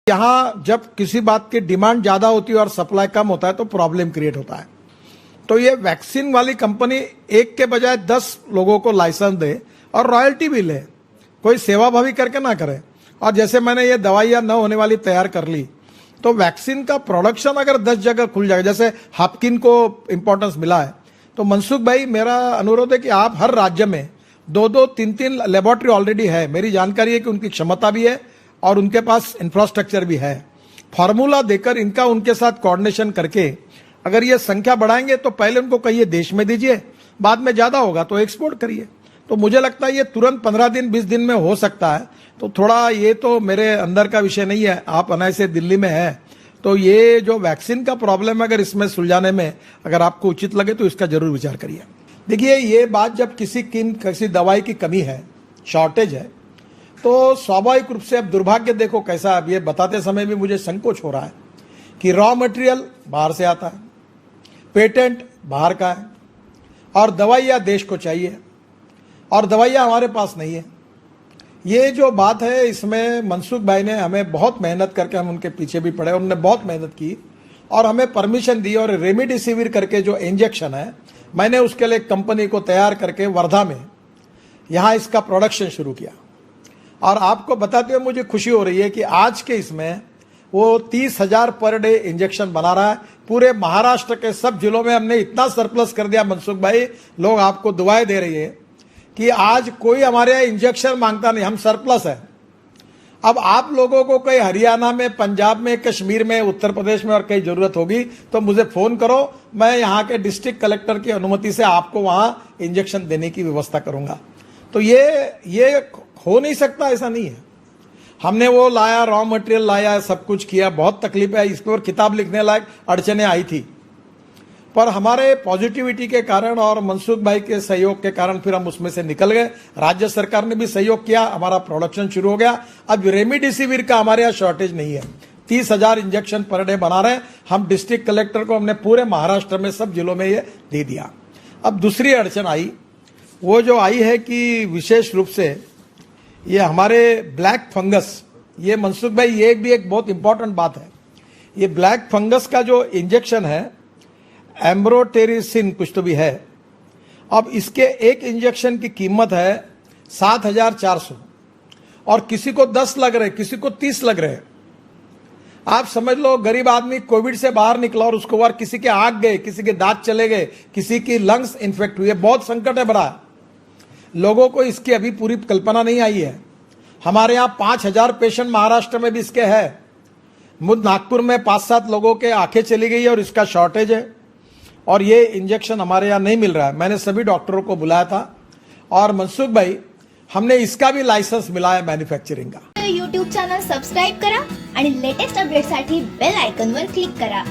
यहाँ जब किसी बात की डिमांड ज्यादा होती है और सप्लाई कम होता है तो प्रॉब्लम क्रिएट होता है। तो ये वैक्सीन वाली कंपनी एक के बजाय 10 लोगों को लाइसेंस दे और रॉयल्टी भी ले, कोई सेवाभावी करके ना करे। और जैसे मैंने ये दवाइयां न होने वाली तैयार कर ली, तो वैक्सीन का प्रोडक्शन अगर 10 जगह खुल जाएगा, जैसे हापकिन को इंपॉर्टेंस मिला है, तो मनसुख भाई मेरा अनुरोध है कि आप हर राज्य में 2-2, 3-3 लेबोरेटरी ऑलरेडी है। मेरी जानकारी है कि उनकी क्षमता भी है और उनके पास इंफ्रास्ट्रक्चर भी है। फॉर्मूला देकर इनका उनके साथ कोऑर्डिनेशन करके अगर ये संख्या बढ़ाएंगे तो पहले उनको कहिए देश में दीजिए, बाद में ज्यादा होगा तो एक्सपोर्ट करिए। तो मुझे लगता है ये तुरंत 15 दिन 20 दिन में हो सकता है। तो थोड़ा ये तो मेरे अंदर का विषय नहीं है, आप अनायसे दिल्ली में है, तो ये जो वैक्सीन का प्रॉब्लम है अगर इसमें सुलझाने में अगर आपको उचित लगे तो इसका जरूर विचार करिए। देखिए ये बात जब किसी दवाई की कमी है, शॉर्टेज है, तो स्वाभाविक रूप से अब दुर्भाग्य देखो कैसा, अब ये बताते समय भी मुझे संकोच हो रहा है कि रॉ मटेरियल बाहर से आता है, पेटेंट बाहर का है और दवाइयाँ देश को चाहिए और दवाइयाँ हमारे पास नहीं है। ये जो बात है इसमें मनसुख भाई ने हमें बहुत मेहनत करके, हम उनके पीछे भी पड़े, उन्होंने बहुत मेहनत की और हमें परमिशन दी। और रेमडेसिविर करके जो इंजेक्शन है, मैंने उसके लिए कंपनी को तैयार करके वर्धा में यहाँ इसका प्रोडक्शन शुरू किया। और आपको बताते हुए मुझे खुशी हो रही है कि आज के इसमें वो 30,000 पर डे इंजेक्शन बना रहा है। पूरे महाराष्ट्र के सब जिलों में हमने इतना सरप्लस कर दिया मनसुख भाई, लोग आपको दुआएं दे रही है कि आज कोई हमारे यहाँ इंजेक्शन मांगता नहीं, हम सरप्लस है। अब आप लोगों को कहीं हरियाणा में, पंजाब में, कश्मीर में, उत्तर प्रदेश में और कहीं जरूरत होगी तो मुझे फोन करो, मैं यहाँ के डिस्ट्रिक्ट कलेक्टर की अनुमति से आपको वहां इंजेक्शन देने की व्यवस्था करूंगा। तो ये हो नहीं सकता, ऐसा नहीं है। हमने वो लाया, रॉ मटेरियल लाया, सब कुछ किया, बहुत तकलीफ है, इस पर किताब लिखने लायक अड़चने आई थी, पर हमारे पॉजिटिविटी के कारण और मनसुख भाई के सहयोग के कारण फिर हम उसमें से निकल गए। राज्य सरकार ने भी सहयोग किया, हमारा प्रोडक्शन शुरू हो गया। अब रेमडेसिविर का हमारे यहाँ शॉर्टेज नहीं है, 30,000 इंजेक्शन पर डे बना रहे हैं हम। डिस्ट्रिक्ट कलेक्टर को हमने पूरे महाराष्ट्र में सब जिलों में ये दे दिया। अब दूसरी अड़चन आई, वो जो आई है कि विशेष रूप से ये हमारे ब्लैक फंगस, ये मनसुख भाई ये भी एक बहुत इंपॉर्टेंट बात है। ये ब्लैक फंगस का जो इंजेक्शन है, एम्ब्रोटेरिसिन कुछ तो भी है, अब इसके एक इंजेक्शन की कीमत है 7,400 और किसी को 10 लग रहे, किसी को 30 लग रहे। आप समझ लो गरीब आदमी कोविड से बाहर निकला और उसको बार किसी के आंख गए, किसी के दांत चले गए, किसी की लंग्स इन्फेक्ट हुए, बहुत संकट है बड़ा। लोगों को इसकी अभी पूरी कल्पना नहीं आई है। हमारे यहाँ 5,000 पेशेंट महाराष्ट्र में भी इसके है। नागपुर में 5-7 लोगों के आंखें चली गई और इसका शॉर्टेज है और ये इंजेक्शन हमारे यहाँ नहीं मिल रहा है। मैंने सभी डॉक्टरों को बुलाया था और मनसुख भाई हमने इसका भी लाइसेंस मिला है मॅन्युफॅक्चरिंग का। YouTube चॅनल सबस्क्राइब करा आणि लेटेस्ट अपडेटसाठी बेल आयकॉनवर क्लिक करा।